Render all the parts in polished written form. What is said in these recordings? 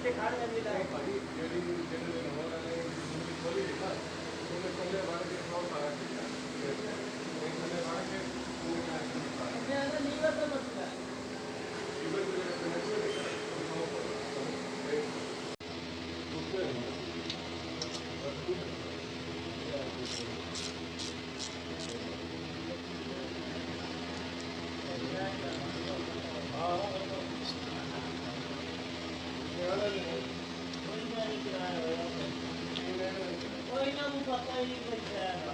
ਭਾਈ ਜਿਹੜੀ ਜਿਹੜੇ ਨਵਾਂ ਵਾਲੇ ਨੂੰ ਖੋਲੀ ਨਾ ਉਹਨੇ ਕੱਲੇ ਵਾਰ ਕੇ ਖਾਓ ਸਾਰਾ ਕੀਤਾ ਇਹ ਕੱਲੇ ਵਾਰ ਕੇ ਉਹ ਨਾ ਕੀਤਾ ਇਹ ਲੀਵਰ ਦਾ ਮਸਲਾ ਹੈ ਲੀਵਰ ਦੇ ਕਨੈਕਸ਼ਨ ਹੈ ਕੋਈ ਨਾ ਨੂੰ ਪਤਾ ਹੀ ਨਹੀਂ ਲੱਗਦਾ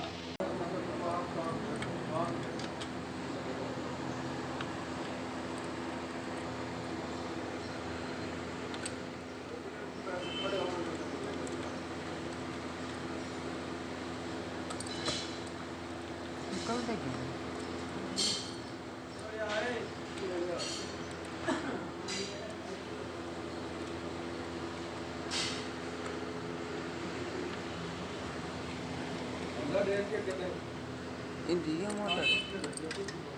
निकल देंगे डेढ़ के कितने इंडिया मोटर